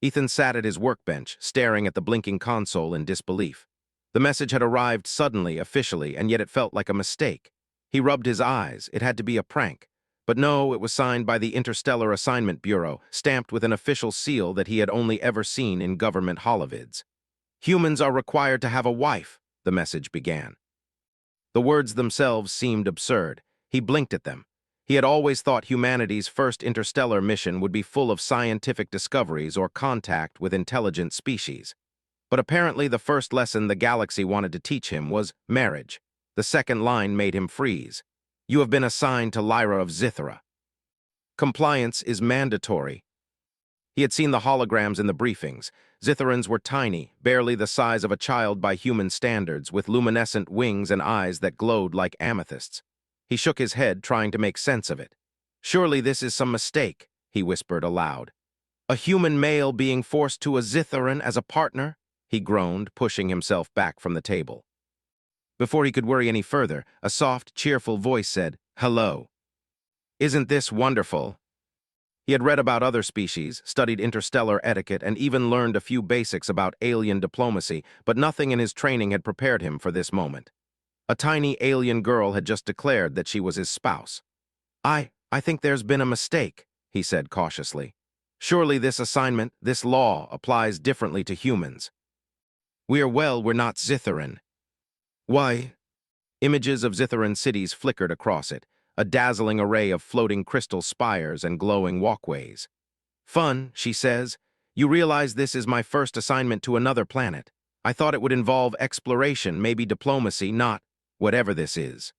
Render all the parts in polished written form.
Ethan sat at his workbench, staring at the blinking console in disbelief. The message had arrived suddenly, officially, and yet it felt like a mistake. He rubbed his eyes. It had to be a prank. But no, it was signed by the Interstellar Assignment Bureau, stamped with an official seal that he had only ever seen in government holovids. "Humans are required to have a wife," the message began. The words themselves seemed absurd. He blinked at them. He had always thought humanity's first interstellar mission would be full of scientific discoveries or contact with intelligent species. But apparently the first lesson the galaxy wanted to teach him was marriage. The second line made him freeze. "You have been assigned to Lyra of Zithra. Compliance is mandatory." He had seen the holograms in the briefings. Zitharans were tiny, barely the size of a child by human standards, with luminescent wings and eyes that glowed like amethysts. He shook his head, trying to make sense of it. "Surely this is some mistake," he whispered aloud. "A human male being forced to a Zitharan as a partner?" he groaned, pushing himself back from the table. Before he could worry any further, a soft, cheerful voice said, "Hello. Isn't this wonderful?" He had read about other species, studied interstellar etiquette, and even learned a few basics about alien diplomacy, but nothing in his training had prepared him for this moment. A tiny alien girl had just declared that she was his spouse. I think there's been a mistake," he said cautiously. "Surely this assignment, this law, applies differently to humans." We're not Zitharan." "Why?" Images of Zitharan cities flickered across it, a dazzling array of floating crystal spires and glowing walkways. "Fun," she says. "You realize this is my first assignment to another planet. I thought it would involve exploration, maybe diplomacy, not whatever this is.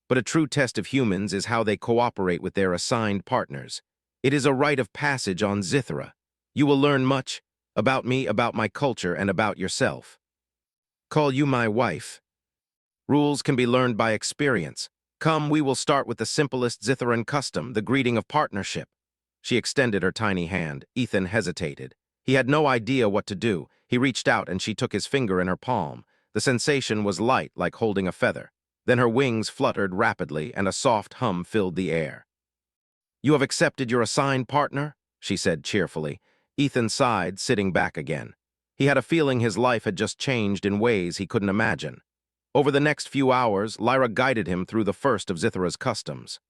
But a true test of humans is how they cooperate with their assigned partners. It is a rite of passage on Zithra. You will learn much about me, about my culture, and about yourself. Call you my wife. Rules can be learned by experience. Come, we will start with the simplest Zitharan custom, the greeting of partnership." She extended her tiny hand. Ethan hesitated. He had no idea what to do. He reached out and she took his finger in her palm. The sensation was light, like holding a feather. Then her wings fluttered rapidly and a soft hum filled the air. "You have accepted your assigned partner?" she said cheerfully. Ethan sighed, sitting back again. He had a feeling his life had just changed in ways he couldn't imagine. Over the next few hours, Lyra guided him through the first of Zithra's customs.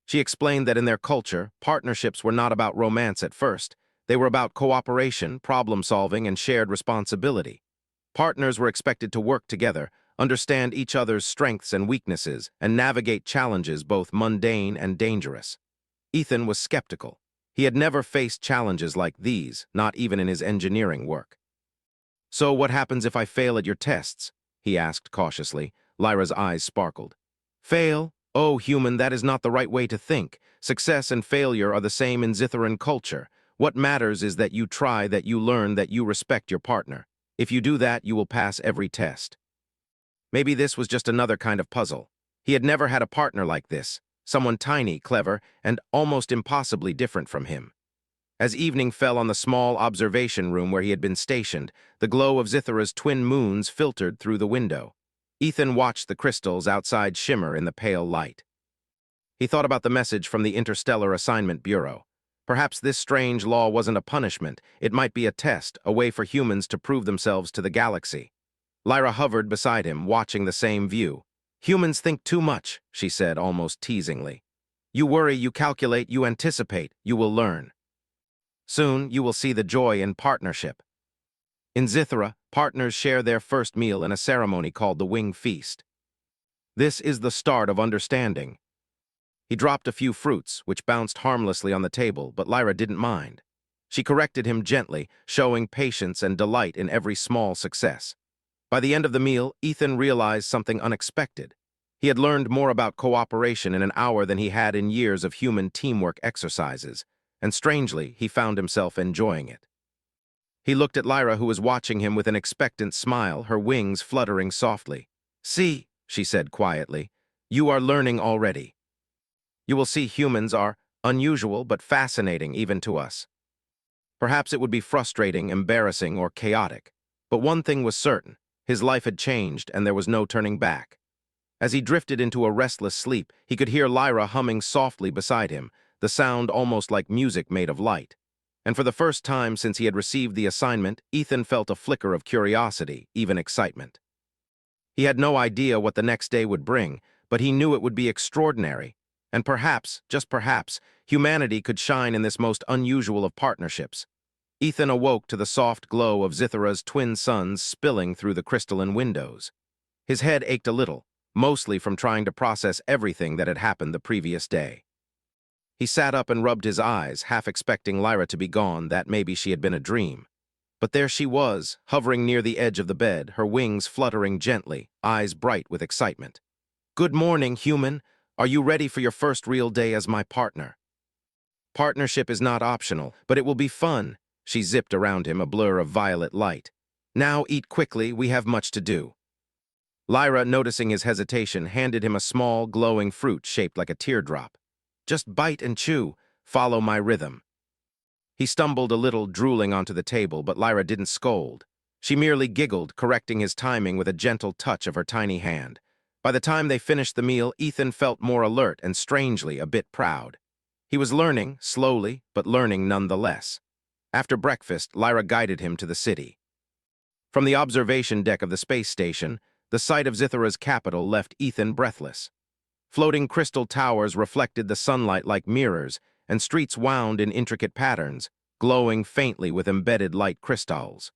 She explained that in their culture, partnerships were not about romance at first. They were about cooperation, problem-solving, and shared responsibility. Partners were expected to work together, understand each other's strengths and weaknesses, and navigate challenges both mundane and dangerous. Ethan was skeptical. He had never faced challenges like these, not even in his engineering work. "So what happens if I fail at your tests?" he asked cautiously. Lyra's eyes sparkled. "Fail? Oh, human, that is not the right way to think. Success and failure are the same in Zitharan culture. What matters is that you try, that you learn, that you respect your partner. If you do that, you will pass every test." Maybe this was just another kind of puzzle. He had never had a partner like this, someone tiny, clever, and almost impossibly different from him. As evening fell on the small observation room where he had been stationed, the glow of Zithra's twin moons filtered through the window. Ethan watched the crystals outside shimmer in the pale light. He thought about the message from the Interstellar Assignment Bureau. Perhaps this strange law wasn't a punishment. It might be a test, a way for humans to prove themselves to the galaxy. Lyra hovered beside him, watching the same view. "Humans think too much," she said almost teasingly. "You worry, you calculate, you anticipate. You will learn. Soon, you will see the joy in partnership." In Zithra, partners share their first meal in a ceremony called the Wing Feast. This is the start of understanding. He dropped a few fruits, which bounced harmlessly on the table, but Lyra didn't mind. She corrected him gently, showing patience and delight in every small success. By the end of the meal, Ethan realized something unexpected. He had learned more about cooperation in an hour than he had in years of human teamwork exercises, and strangely, he found himself enjoying it. He looked at Lyra, who was watching him with an expectant smile, her wings fluttering softly. "See," she said quietly, "you are learning already. You will see humans are unusual but fascinating even to us. Perhaps it would be frustrating, embarrassing, or chaotic, but one thing was certain. His life had changed, and there was no turning back." As he drifted into a restless sleep, he could hear Lyra humming softly beside him, the sound almost like music made of light. And for the first time since he had received the assignment, Ethan felt a flicker of curiosity, even excitement. He had no idea what the next day would bring, but he knew it would be extraordinary. And perhaps, just perhaps, humanity could shine in this most unusual of partnerships. Ethan awoke to the soft glow of Zithara's twin suns spilling through the crystalline windows. His head ached a little, mostly from trying to process everything that had happened the previous day. He sat up and rubbed his eyes, half expecting Lyra to be gone, that maybe she had been a dream. But there she was, hovering near the edge of the bed, her wings fluttering gently, eyes bright with excitement. "Good morning, human. Are you ready for your first real day as my partner?" "Partnership is not optional, but it will be fun." She zipped around him, a blur of violet light. "Now eat quickly, we have much to do." Lyra, noticing his hesitation, handed him a small, glowing fruit shaped like a teardrop. "Just bite and chew. Follow my rhythm." He stumbled a little, drooling onto the table, but Lyra didn't scold. She merely giggled, correcting his timing with a gentle touch of her tiny hand. By the time they finished the meal, Ethan felt more alert and, strangely, a bit proud. He was learning, slowly, but learning nonetheless. After breakfast, Lyra guided him to the city. From the observation deck of the space station, the sight of Zithara's capital left Ethan breathless. Floating crystal towers reflected the sunlight like mirrors, and streets wound in intricate patterns, glowing faintly with embedded light crystals.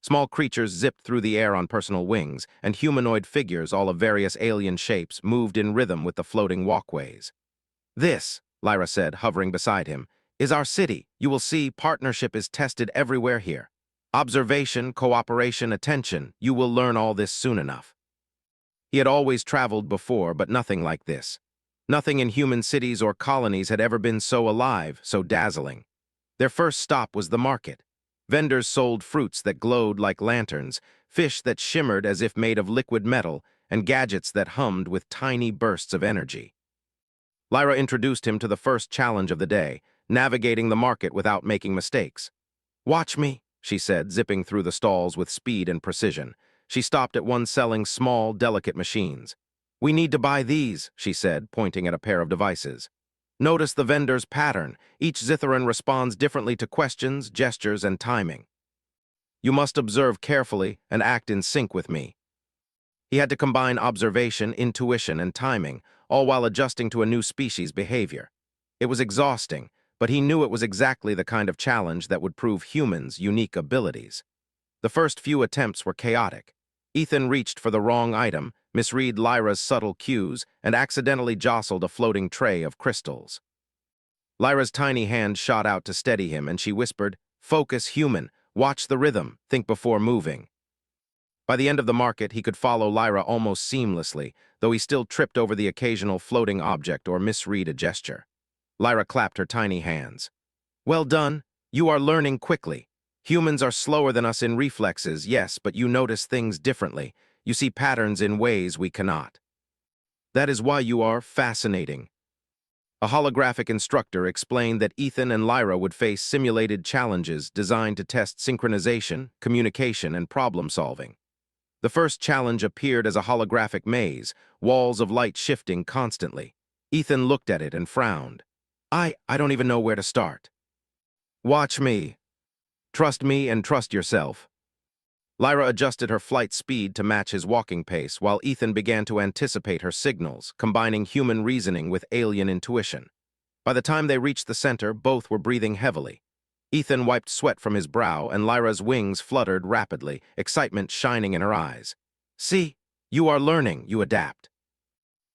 Small creatures zipped through the air on personal wings, and humanoid figures, all of various alien shapes, moved in rhythm with the floating walkways. "This," Lyra said, hovering beside him, "is our city. You will see, partnership is tested everywhere here. Observation, cooperation, attention. You will learn all this soon enough." He had always traveled before, but nothing like this. Nothing in human cities or colonies had ever been so alive, so dazzling. Their first stop was the market. Vendors sold fruits that glowed like lanterns, fish that shimmered as if made of liquid metal, and gadgets that hummed with tiny bursts of energy. Lyra introduced him to the first challenge of the day, navigating the market without making mistakes. "Watch me," she said, zipping through the stalls with speed and precision. She stopped at one selling small, delicate machines. "We need to buy these," she said, pointing at a pair of devices. "Notice the vendor's pattern. Each Zitharan responds differently to questions, gestures, and timing. You must observe carefully and act in sync with me." He had to combine observation, intuition, and timing, all while adjusting to a new species' behavior. It was exhausting, but he knew it was exactly the kind of challenge that would prove humans' unique abilities. The first few attempts were chaotic. Ethan reached for the wrong item, misread Lyra's subtle cues, and accidentally jostled a floating tray of crystals. Lyra's tiny hand shot out to steady him, and she whispered, "Focus, human. Watch the rhythm. Think before moving." By the end of the market, he could follow Lyra almost seamlessly, though he still tripped over the occasional floating object or misread a gesture. Lyra clapped her tiny hands. "Well done. You are learning quickly. Humans are slower than us in reflexes, yes, but you notice things differently. You see patterns in ways we cannot. That is why you are fascinating." A holographic instructor explained that Ethan and Lyra would face simulated challenges designed to test synchronization, communication, and problem-solving. The first challenge appeared as a holographic maze, walls of light shifting constantly. Ethan looked at it and frowned. I don't even know where to start." "Watch me. Trust me and trust yourself." Lyra adjusted her flight speed to match his walking pace, while Ethan began to anticipate her signals, combining human reasoning with alien intuition. By the time they reached the center, both were breathing heavily. Ethan wiped sweat from his brow, and Lyra's wings fluttered rapidly, excitement shining in her eyes. "See, you are learning, you adapt.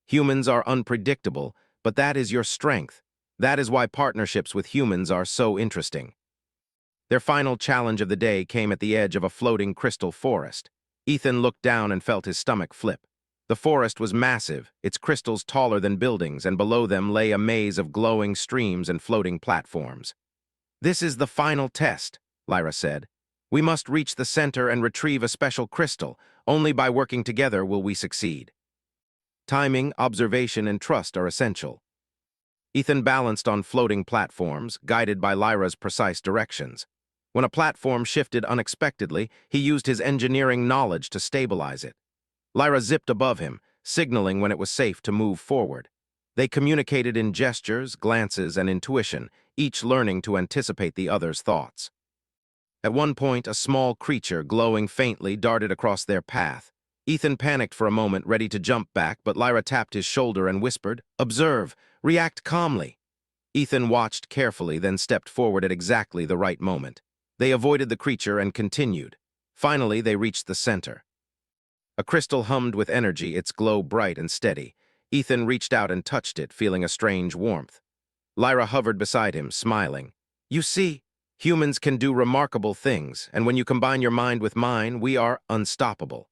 Humans are unpredictable, but that is your strength. That is why partnerships with humans are so interesting." Their final challenge of the day came at the edge of a floating crystal forest. Ethan looked down and felt his stomach flip. The forest was massive, its crystals taller than buildings, and below them lay a maze of glowing streams and floating platforms. "This is the final test," Lyra said. "We must reach the center and retrieve a special crystal. Only by working together will we succeed. Timing, observation, and trust are essential." Ethan balanced on floating platforms, guided by Lyra's precise directions. When a platform shifted unexpectedly, he used his engineering knowledge to stabilize it. Lyra zipped above him, signaling when it was safe to move forward. They communicated in gestures, glances, and intuition, each learning to anticipate the other's thoughts. At one point, a small creature, glowing faintly, darted across their path. Ethan panicked for a moment, ready to jump back, but Lyra tapped his shoulder and whispered, "Observe, react calmly." Ethan watched carefully, then stepped forward at exactly the right moment. They avoided the creature and continued. Finally, they reached the center. A crystal hummed with energy, its glow bright and steady. Ethan reached out and touched it, feeling a strange warmth. Lyra hovered beside him, smiling. "You see, humans can do remarkable things, and when you combine your mind with mine, we are unstoppable."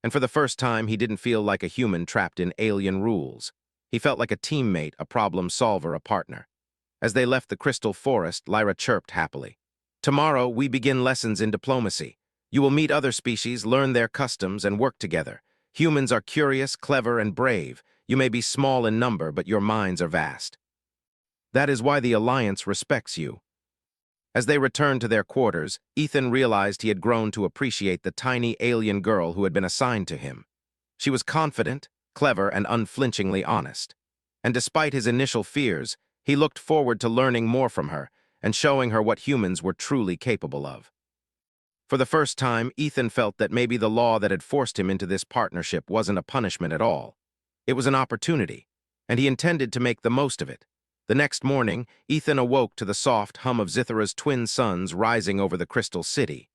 And for the first time, he didn't feel like a human trapped in alien rules. He felt like a teammate, a problem solver, a partner. As they left the crystal forest, Lyra chirped happily. "Tomorrow, we begin lessons in diplomacy. You will meet other species, learn their customs, and work together. Humans are curious, clever, and brave. You may be small in number, but your minds are vast. That is why the Alliance respects you." As they returned to their quarters, Ethan realized he had grown to appreciate the tiny alien girl who had been assigned to him. She was confident, clever, and unflinchingly honest. And despite his initial fears, he looked forward to learning more from her and showing her what humans were truly capable of. For the first time, Ethan felt that maybe the law that had forced him into this partnership wasn't a punishment at all. It was an opportunity, and he intended to make the most of it. The next morning, Ethan awoke to the soft hum of Zithara's twin suns rising over the crystal city.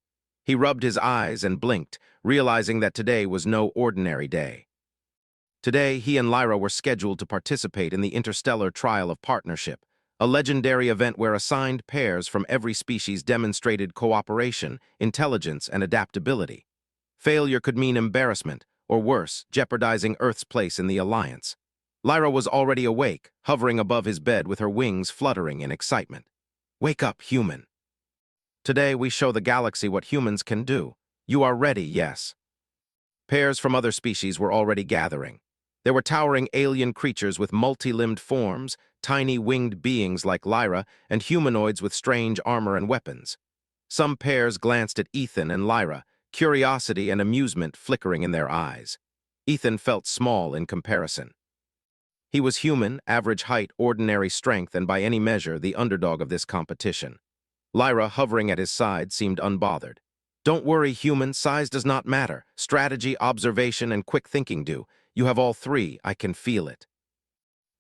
He rubbed his eyes and blinked, realizing that today was no ordinary day. Today, he and Lyra were scheduled to participate in the Interstellar Trial of Partnership, a legendary event where assigned pairs from every species demonstrated cooperation, intelligence, and adaptability. Failure could mean embarrassment, or worse, jeopardizing Earth's place in the Alliance. Lyra was already awake, hovering above his bed with her wings fluttering in excitement. "Wake up, human. Today we show the galaxy what humans can do. You are ready, yes." Pairs from other species were already gathering. There were towering alien creatures with multi-limbed forms, tiny winged beings like Lyra, and humanoids with strange armor and weapons. Some pairs glanced at Ethan and Lyra, curiosity and amusement flickering in their eyes. Ethan felt small in comparison. He was human, average height, ordinary strength, and by any measure, the underdog of this competition. Lyra, hovering at his side, seemed unbothered. "Don't worry, human, size does not matter. Strategy, observation, and quick thinking do. You have all three, I can feel it."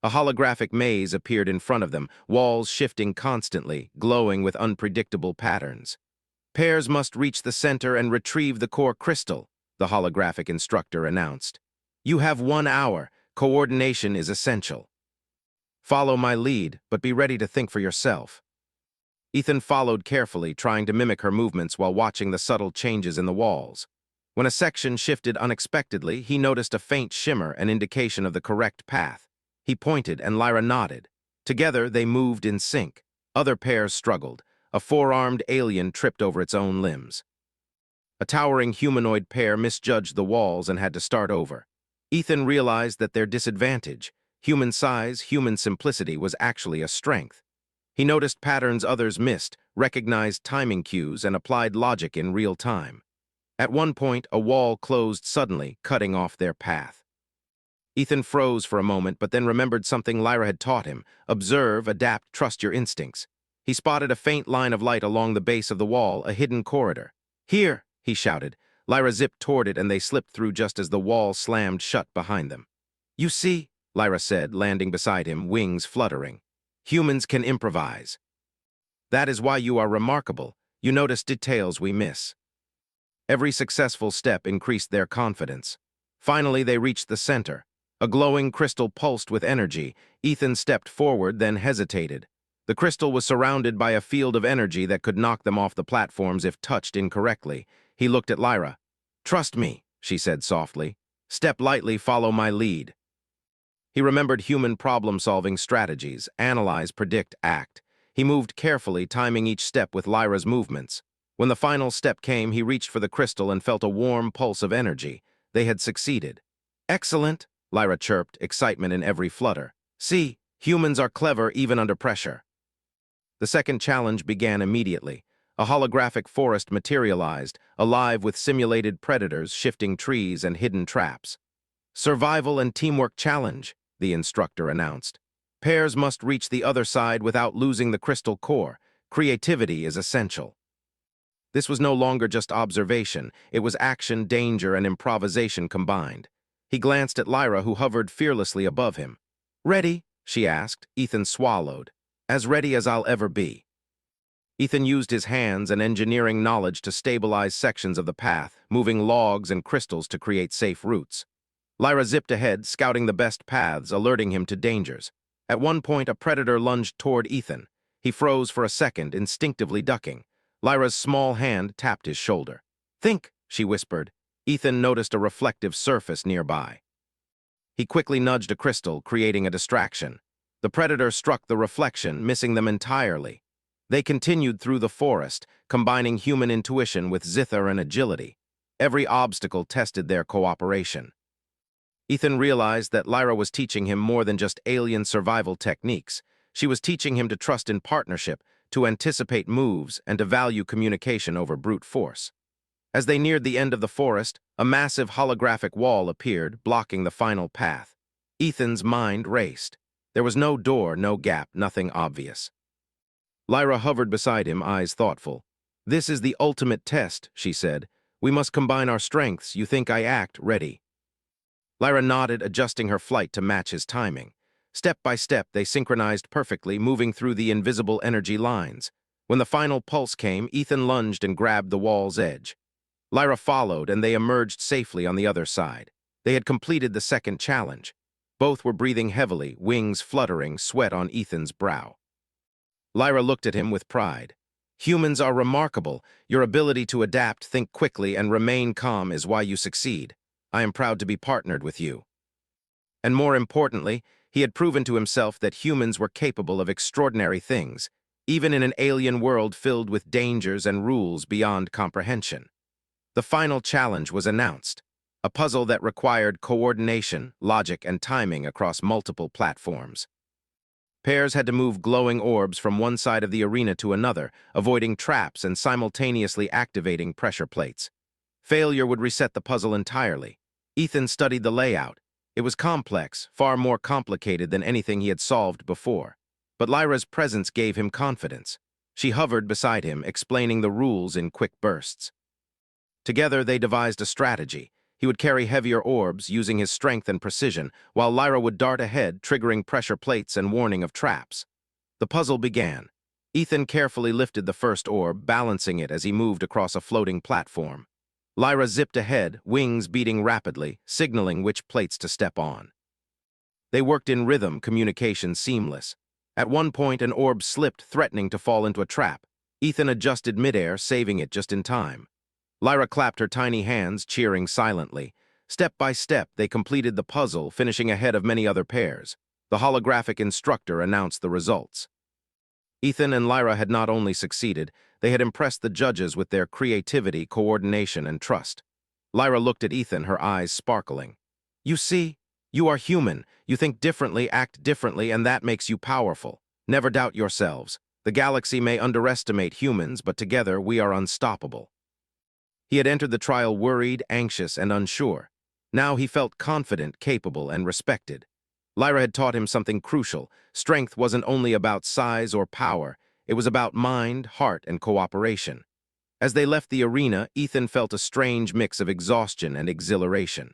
A holographic maze appeared in front of them, walls shifting constantly, glowing with unpredictable patterns. "Pairs must reach the center and retrieve the core crystal," the holographic instructor announced. "You have 1 hour. Coordination is essential. Follow my lead, but be ready to think for yourself." Ethan followed carefully, trying to mimic her movements while watching the subtle changes in the walls. When a section shifted unexpectedly, he noticed a faint shimmer, an indication of the correct path. He pointed, and Lyra nodded. Together, they moved in sync. Other pairs struggled. A four-armed alien tripped over its own limbs. A towering humanoid pair misjudged the walls and had to start over. Ethan realized that their disadvantage, human size, human simplicity, was actually a strength. He noticed patterns others missed, recognized timing cues, and applied logic in real time. At one point, a wall closed suddenly, cutting off their path. Ethan froze for a moment, but then remembered something Lyra had taught him: observe, adapt, trust your instincts. He spotted a faint line of light along the base of the wall, a hidden corridor. "Here!" he shouted. Lyra zipped toward it, and they slipped through just as the wall slammed shut behind them. "You see," Lyra said, landing beside him, wings fluttering. "Humans can improvise. That is why you are remarkable. You notice details we miss." Every successful step increased their confidence. Finally, they reached the center. A glowing crystal pulsed with energy. Ethan stepped forward, then hesitated. The crystal was surrounded by a field of energy that could knock them off the platforms if touched incorrectly. He looked at Lyra. "Trust me," she said softly. "Step lightly, follow my lead." He remembered human problem-solving strategies: analyze, predict, act. He moved carefully, timing each step with Lyra's movements. When the final step came, he reached for the crystal and felt a warm pulse of energy. They had succeeded. "Excellent," Lyra chirped, excitement in every flutter. "See, humans are clever even under pressure." The second challenge began immediately. A holographic forest materialized, alive with simulated predators, shifting trees, and hidden traps. "Survival and teamwork challenge," the instructor announced. Pairs must reach the other side without losing the crystal core. Creativity is essential. This was no longer just observation, it was action, danger, and improvisation combined. He glanced at Lyra, who hovered fearlessly above him. "Ready?" she asked. Ethan swallowed. "As ready as I'll ever be." Ethan used his hands and engineering knowledge to stabilize sections of the path, moving logs and crystals to create safe routes. Lyra zipped ahead, scouting the best paths, alerting him to dangers. At one point, a predator lunged toward Ethan. He froze for a second, instinctively ducking. Lyra's small hand tapped his shoulder. "Think," she whispered. Ethan noticed a reflective surface nearby. He quickly nudged a crystal, creating a distraction. The predator struck the reflection, missing them entirely. They continued through the forest, combining human intuition with zither and agility. Every obstacle tested their cooperation. Ethan realized that Lyra was teaching him more than just alien survival techniques. She was teaching him to trust in partnership, to anticipate moves, and to value communication over brute force. As they neared the end of the forest, a massive holographic wall appeared, blocking the final path. Ethan's mind raced. There was no door, no gap, nothing obvious. Lyra hovered beside him, eyes thoughtful. "This is the ultimate test," she said. "We must combine our strengths. You think I act ready?" Lyra nodded, adjusting her flight to match his timing. Step by step, they synchronized perfectly, moving through the invisible energy lines. When the final pulse came, Ethan lunged and grabbed the wall's edge. Lyra followed, and they emerged safely on the other side. They had completed the second challenge. Both were breathing heavily, wings fluttering, sweat on Ethan's brow. Lyra looked at him with pride. "Humans are remarkable. Your ability to adapt, think quickly, and remain calm is why you succeed. I am proud to be partnered with you." And more importantly, he had proven to himself that humans were capable of extraordinary things, even in an alien world filled with dangers and rules beyond comprehension. The final challenge was announced, a puzzle that required coordination, logic, and timing across multiple platforms. Pairs had to move glowing orbs from one side of the arena to another, avoiding traps and simultaneously activating pressure plates. Failure would reset the puzzle entirely. Ethan studied the layout. It was complex, far more complicated than anything he had solved before. But Lyra's presence gave him confidence. She hovered beside him, explaining the rules in quick bursts. Together, they devised a strategy. He would carry heavier orbs, using his strength and precision, while Lyra would dart ahead, triggering pressure plates and warning of traps. The puzzle began. Ethan carefully lifted the first orb, balancing it as he moved across a floating platform. Lyra zipped ahead, wings beating rapidly, signaling which plates to step on. They worked in rhythm, communication seamless. At one point, an orb slipped, threatening to fall into a trap. Ethan adjusted midair, saving it just in time. Lyra clapped her tiny hands, cheering silently. Step by step, they completed the puzzle, finishing ahead of many other pairs. The holographic instructor announced the results. Ethan and Lyra had not only succeeded, they had impressed the judges with their creativity, coordination, and trust. Lyra looked at Ethan, her eyes sparkling. "You see, you are human. You think differently, act differently, and that makes you powerful. Never doubt yourselves. The galaxy may underestimate humans, but together we are unstoppable." He had entered the trial worried, anxious, and unsure. Now he felt confident, capable, and respected. Lyra had taught him something crucial. Strength wasn't only about size or power. It was about mind, heart, and cooperation. As they left the arena, Ethan felt a strange mix of exhaustion and exhilaration.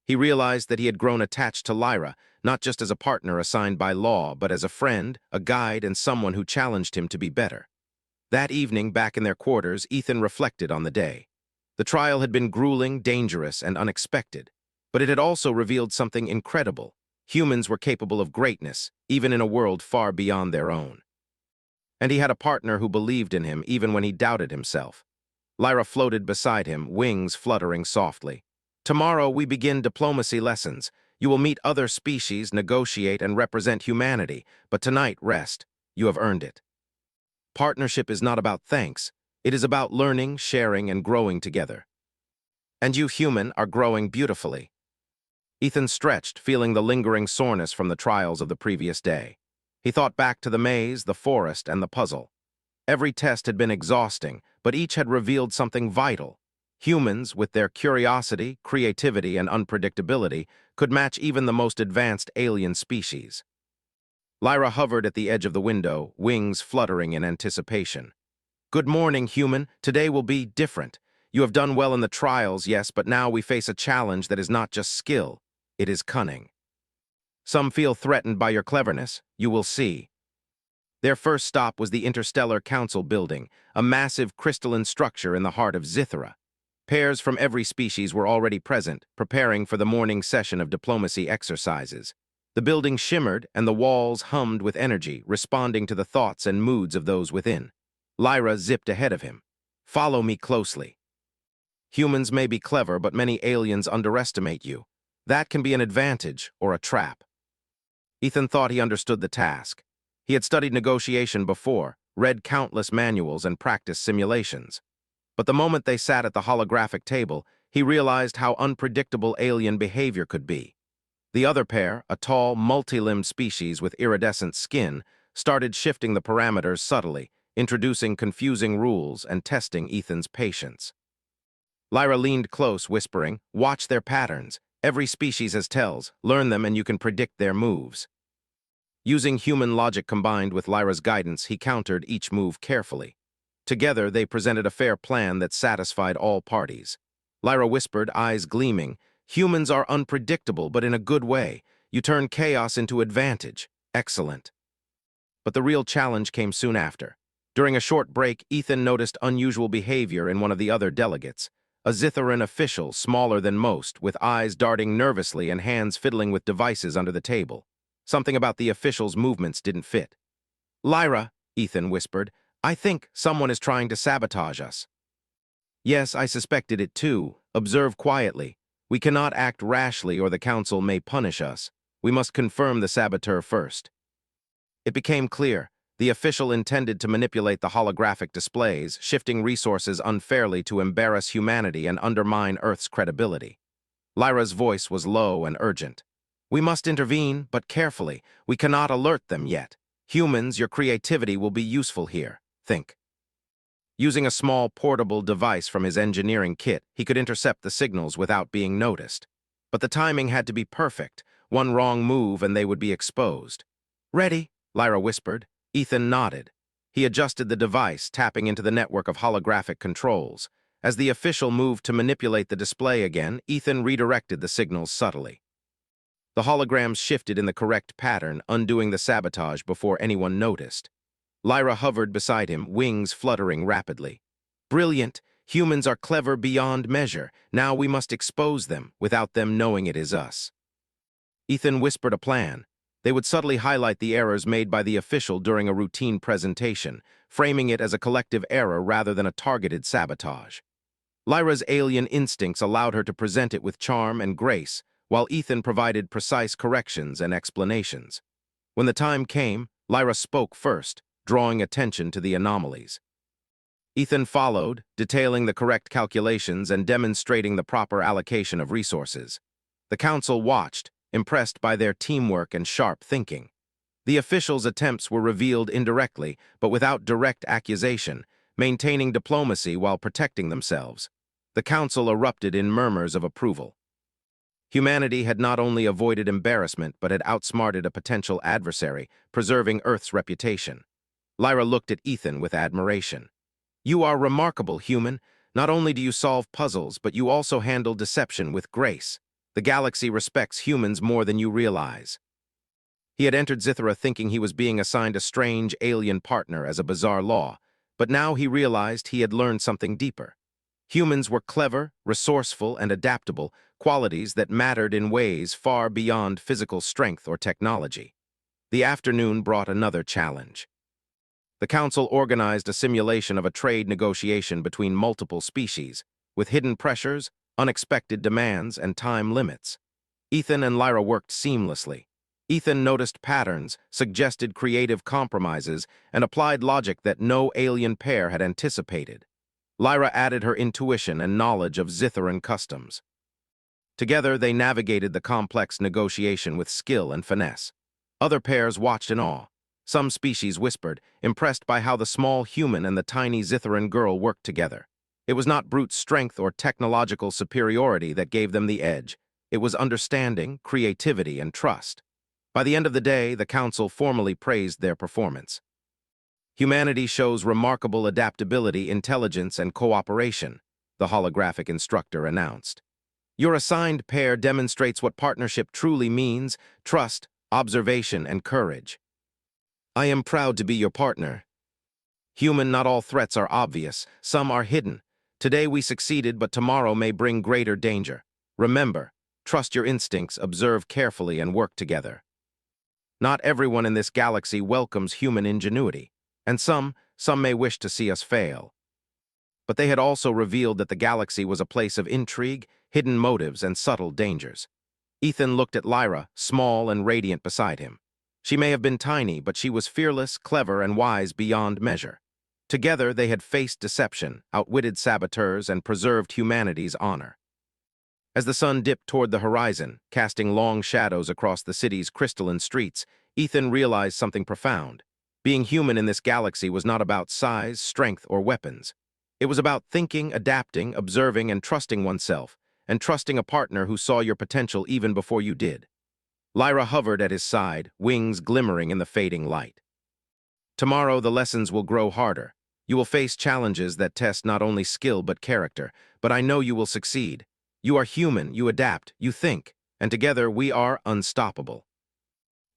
He realized that he had grown attached to Lyra, not just as a partner assigned by law, but as a friend, a guide, and someone who challenged him to be better. That evening, back in their quarters, Ethan reflected on the day. The trial had been grueling, dangerous, and unexpected, but it had also revealed something incredible. Humans were capable of greatness, even in a world far beyond their own. And he had a partner who believed in him even when he doubted himself. Lyra floated beside him, wings fluttering softly. "Tomorrow we begin diplomacy lessons. You will meet other species, negotiate, and represent humanity, but tonight rest. You have earned it." Partnership is not about thanks. It is about learning, sharing, and growing together. And you, human, are growing beautifully. Ethan stretched, feeling the lingering soreness from the trials of the previous day. He thought back to the maze, the forest, and the puzzle. Every test had been exhausting, but each had revealed something vital. Humans, with their curiosity, creativity, and unpredictability, could match even the most advanced alien species. Lyra hovered at the edge of the window, wings fluttering in anticipation. "Good morning, human. Today will be different. You have done well in the trials, yes, but now we face a challenge that is not just skill. It is cunning. Some feel threatened by your cleverness. You will see." Their first stop was the Interstellar Council building, a massive crystalline structure in the heart of Zithera. Pairs from every species were already present, preparing for the morning session of diplomacy exercises. The building shimmered and the walls hummed with energy, responding to the thoughts and moods of those within. Lyra zipped ahead of him. "Follow me closely. Humans may be clever, but many aliens underestimate you. That can be an advantage or a trap." Ethan thought he understood the task. He had studied negotiation before, read countless manuals, and practiced simulations. But the moment they sat at the holographic table, he realized how unpredictable alien behavior could be. The other pair, a tall, multi-limbed species with iridescent skin, started shifting the parameters subtly, introducing confusing rules and testing Ethan's patience. Lyra leaned close, whispering, "Watch their patterns. Every species has tells. Learn them and you can predict their moves." Using human logic combined with Lyra's guidance, he countered each move carefully. Together, they presented a fair plan that satisfied all parties. Lyra whispered, eyes gleaming, "Humans are unpredictable, but in a good way. You turn chaos into advantage. Excellent." But the real challenge came soon after. During a short break, Ethan noticed unusual behavior in one of the other delegates. A Zitheran official, smaller than most, with eyes darting nervously and hands fiddling with devices under the table. Something about the official's movements didn't fit. "Lyra," Ethan whispered, "I think someone is trying to sabotage us." "Yes, I suspected it too. Observe quietly. We cannot act rashly or the council may punish us. We must confirm the saboteur first." It became clear. The official intended to manipulate the holographic displays, shifting resources unfairly to embarrass humanity and undermine Earth's credibility. Lyra's voice was low and urgent. "We must intervene, but carefully. We cannot alert them yet. Humans, your creativity will be useful here. Think." Using a small portable device from his engineering kit, he could intercept the signals without being noticed. But the timing had to be perfect. One wrong move and they would be exposed. "Ready?" Lyra whispered. Ethan nodded. He adjusted the device, tapping into the network of holographic controls. As the official moved to manipulate the display again, Ethan redirected the signals subtly. The holograms shifted in the correct pattern, undoing the sabotage before anyone noticed. Lyra hovered beside him, wings fluttering rapidly. "Brilliant! Humans are clever beyond measure. Now we must expose them, without them knowing it is us." Ethan whispered a plan. They would subtly highlight the errors made by the official during a routine presentation, framing it as a collective error rather than a targeted sabotage. Lyra's alien instincts allowed her to present it with charm and grace, while Ethan provided precise corrections and explanations. When the time came, Lyra spoke first, drawing attention to the anomalies. Ethan followed, detailing the correct calculations and demonstrating the proper allocation of resources. The council watched, impressed by their teamwork and sharp thinking. The officials' attempts were revealed indirectly, but without direct accusation, maintaining diplomacy while protecting themselves. The council erupted in murmurs of approval. Humanity had not only avoided embarrassment, but had outsmarted a potential adversary, preserving Earth's reputation. Lyra looked at Ethan with admiration. "You are remarkable, human. Not only do you solve puzzles, but you also handle deception with grace. The galaxy respects humans more than you realize." He had entered Zithera thinking he was being assigned a strange alien partner as a bizarre law, but now he realized he had learned something deeper. Humans were clever, resourceful, and adaptable, qualities that mattered in ways far beyond physical strength or technology. The afternoon brought another challenge. The council organized a simulation of a trade negotiation between multiple species, with hidden pressures, unexpected demands, and time limits. Ethan and Lyra worked seamlessly. Ethan noticed patterns, suggested creative compromises, and applied logic that no alien pair had anticipated. Lyra added her intuition and knowledge of Zitheran customs. Together, they navigated the complex negotiation with skill and finesse. Other pairs watched in awe. Some species whispered, impressed by how the small human and the tiny Zitheran girl worked together. It was not brute strength or technological superiority that gave them the edge. It was understanding, creativity, and trust. By the end of the day, the council formally praised their performance. Humanity shows remarkable adaptability, intelligence, and cooperation, the holographic instructor announced. Your assigned pair demonstrates what partnership truly means: trust, observation, and courage. I am proud to be your partner. Human, not all threats are obvious. Some are hidden. Today we succeeded, but tomorrow may bring greater danger. Remember, trust your instincts, observe carefully, and work together. Not everyone in this galaxy welcomes human ingenuity, and some may wish to see us fail. But they had also revealed that the galaxy was a place of intrigue, hidden motives, and subtle dangers. Ethan looked at Lyra, small and radiant beside him. She may have been tiny, but she was fearless, clever, and wise beyond measure. Together, they had faced deception, outwitted saboteurs, and preserved humanity's honor. As the sun dipped toward the horizon, casting long shadows across the city's crystalline streets, Ethan realized something profound. Being human in this galaxy was not about size, strength, or weapons. It was about thinking, adapting, observing, and trusting oneself, and trusting a partner who saw your potential even before you did. Lyra hovered at his side, wings glimmering in the fading light. Tomorrow, the lessons will grow harder. You will face challenges that test not only skill but character, but I know you will succeed. You are human, you adapt, you think, and together we are unstoppable.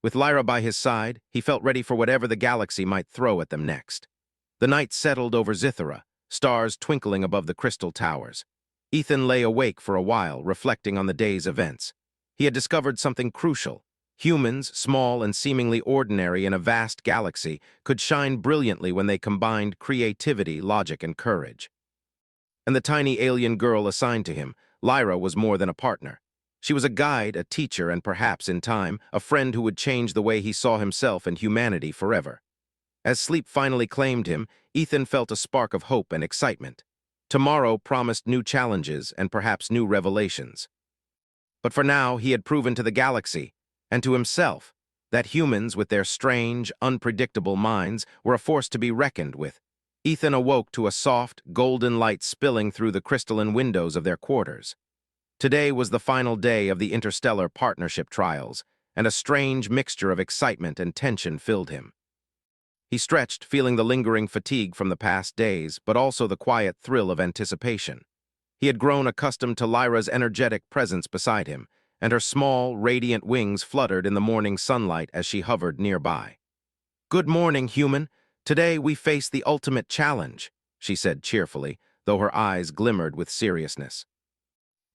With Lyra by his side, he felt ready for whatever the galaxy might throw at them next. The night settled over Zithera, stars twinkling above the crystal towers. Ethan lay awake for a while, reflecting on the day's events. He had discovered something crucial. Humans, small and seemingly ordinary in a vast galaxy, could shine brilliantly when they combined creativity, logic, and courage. And the tiny alien girl assigned to him, Lyra, was more than a partner. She was a guide, a teacher, and perhaps, in time, a friend who would change the way he saw himself and humanity forever. As sleep finally claimed him, Ethan felt a spark of hope and excitement. Tomorrow promised new challenges and perhaps new revelations. But for now, he had proven to the galaxy, and to himself, that humans, with their strange, unpredictable minds, were a force to be reckoned with. Ethan awoke to a soft, golden light spilling through the crystalline windows of their quarters. Today was the final day of the interstellar partnership trials, and a strange mixture of excitement and tension filled him. He stretched, feeling the lingering fatigue from the past days, but also the quiet thrill of anticipation. He had grown accustomed to Lyra's energetic presence beside him, and her small, radiant wings fluttered in the morning sunlight as she hovered nearby. "Good morning, human. Today we face the ultimate challenge," she said cheerfully, though her eyes glimmered with seriousness.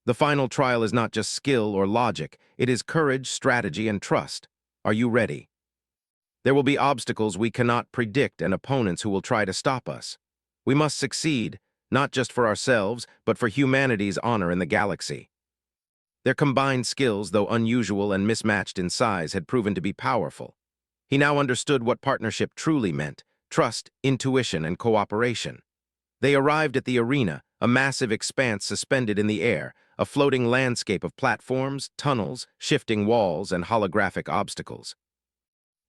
"The final trial is not just skill or logic, it is courage, strategy, and trust. Are you ready? There will be obstacles we cannot predict and opponents who will try to stop us. We must succeed, not just for ourselves, but for humanity's honor in the galaxy." Their combined skills, though unusual and mismatched in size, had proven to be powerful. He now understood what partnership truly meant: trust, intuition, and cooperation. They arrived at the arena, a massive expanse suspended in the air, a floating landscape of platforms, tunnels, shifting walls, and holographic obstacles.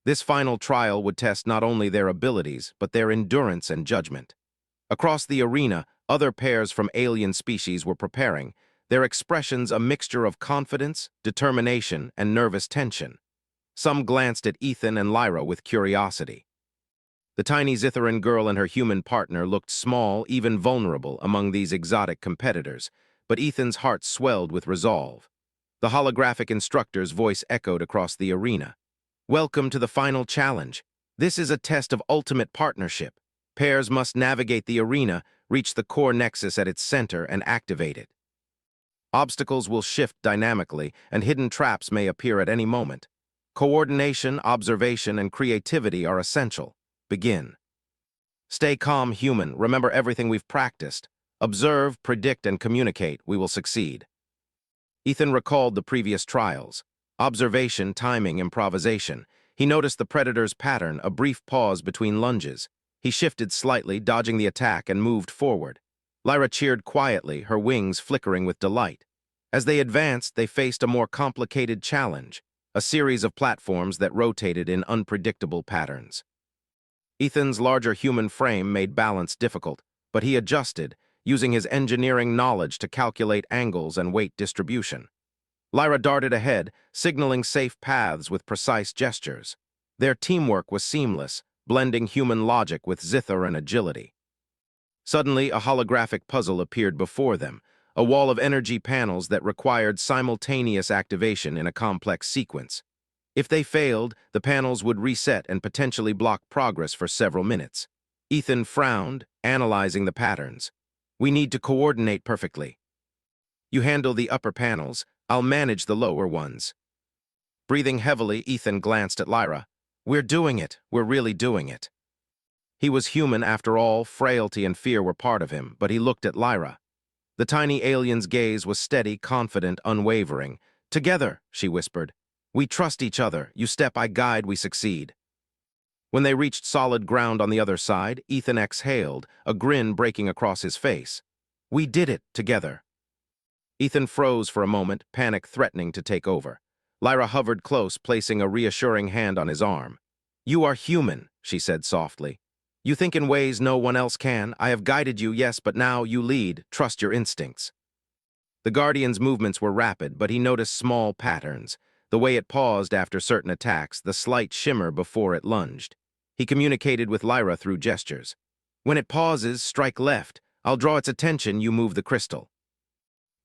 This final trial would test not only their abilities, but their endurance and judgment. Across the arena, other pairs from alien species were preparing, their expressions a mixture of confidence, determination, and nervous tension. Some glanced at Ethan and Lyra with curiosity. The tiny Zitheran girl and her human partner looked small, even vulnerable, among these exotic competitors, but Ethan's heart swelled with resolve. The holographic instructor's voice echoed across the arena. "Welcome to the final challenge. This is a test of ultimate partnership. Pairs must navigate the arena, reach the core nexus at its center, and activate it. Obstacles will shift dynamically, and hidden traps may appear at any moment. Coordination, observation, and creativity are essential. Begin. Stay calm, human. Remember everything we've practiced. Observe, predict, and communicate. We will succeed." Ethan recalled the previous trials. Observation, timing, improvisation. He noticed the predator's pattern, a brief pause between lunges. He shifted slightly, dodging the attack, and moved forward. Lyra cheered quietly, her wings flickering with delight. As they advanced, they faced a more complicated challenge, a series of platforms that rotated in unpredictable patterns. Ethan's larger human frame made balance difficult, but he adjusted, using his engineering knowledge to calculate angles and weight distribution. Lyra darted ahead, signaling safe paths with precise gestures. Their teamwork was seamless, blending human logic with zither and agility. Suddenly, a holographic puzzle appeared before them, a wall of energy panels that required simultaneous activation in a complex sequence. If they failed, the panels would reset and potentially block progress for several minutes. Ethan frowned, analyzing the patterns. "We need to coordinate perfectly. You handle the upper panels, I'll manage the lower ones." Breathing heavily, Ethan glanced at Lyra. "We're doing it. We're really doing it." He was human after all, frailty and fear were part of him, but he looked at Lyra. The tiny alien's gaze was steady, confident, unwavering. "Together," she whispered. "We trust each other. You step, I guide, we succeed." When they reached solid ground on the other side, Ethan exhaled, a grin breaking across his face. "We did it, together." Ethan froze for a moment, panic threatening to take over. Lyra hovered close, placing a reassuring hand on his arm. "You are human," she said softly. "You think in ways no one else can. I have guided you, yes, but now you lead. Trust your instincts." The Guardian's movements were rapid, but he noticed small patterns. The way it paused after certain attacks, the slight shimmer before it lunged. He communicated with Lyra through gestures. "When it pauses, strike left. I'll draw its attention, you move the crystal."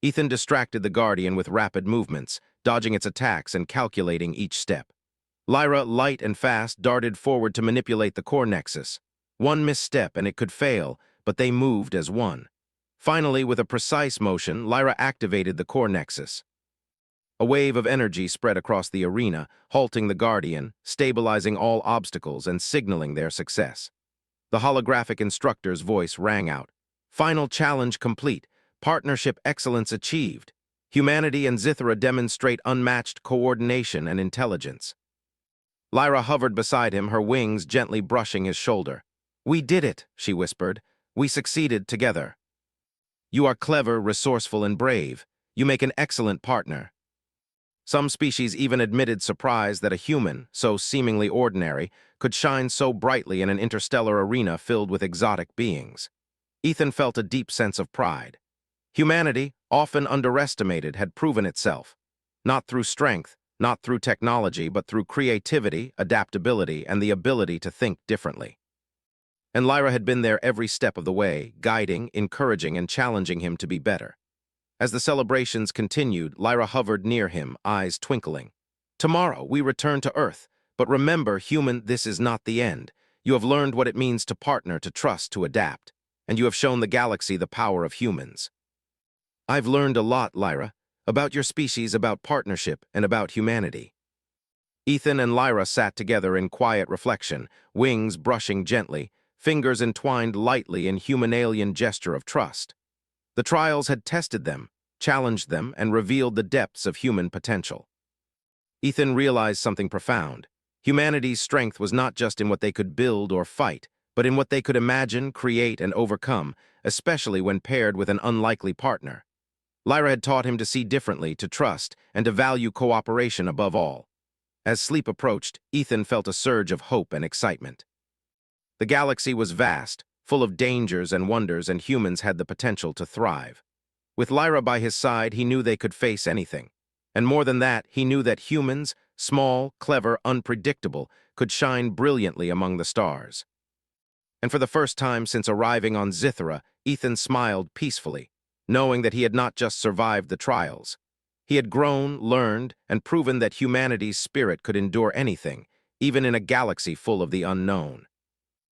Ethan distracted the Guardian with rapid movements, dodging its attacks and calculating each step. Lyra, light and fast, darted forward to manipulate the core nexus. One misstep and it could fail, but they moved as one. Finally, with a precise motion, Lyra activated the core nexus. A wave of energy spread across the arena, halting the Guardian, stabilizing all obstacles and signaling their success. The holographic instructor's voice rang out. "Final challenge complete. Partnership excellence achieved. Humanity and Zithra demonstrate unmatched coordination and intelligence." Lyra hovered beside him, her wings gently brushing his shoulder. "We did it," she whispered. "We succeeded together. You are clever, resourceful, and brave. You make an excellent partner." Some species even admitted surprise that a human, so seemingly ordinary, could shine so brightly in an interstellar arena filled with exotic beings. Ethan felt a deep sense of pride. Humanity, often underestimated, had proven itself. Not through strength, not through technology, but through creativity, adaptability, and the ability to think differently. And Lyra had been there every step of the way, guiding, encouraging, and challenging him to be better. As the celebrations continued, Lyra hovered near him, eyes twinkling. "Tomorrow, we return to Earth. But remember, human, this is not the end. You have learned what it means to partner, to trust, to adapt. And you have shown the galaxy the power of humans." "I've learned a lot, Lyra, about your species, about partnership, and about humanity." Ethan and Lyra sat together in quiet reflection, wings brushing gently, fingers entwined lightly in human-alien gesture of trust. The trials had tested them, challenged them, and revealed the depths of human potential. Ethan realized something profound. Humanity's strength was not just in what they could build or fight, but in what they could imagine, create, and overcome, especially when paired with an unlikely partner. Lyra had taught him to see differently, to trust, and to value cooperation above all. As sleep approached, Ethan felt a surge of hope and excitement. The galaxy was vast, full of dangers and wonders, and humans had the potential to thrive. With Lyra by his side, he knew they could face anything. And more than that, he knew that humans, small, clever, unpredictable, could shine brilliantly among the stars. And for the first time since arriving on Zithra, Ethan smiled peacefully, knowing that he had not just survived the trials. He had grown, learned, and proven that humanity's spirit could endure anything, even in a galaxy full of the unknown.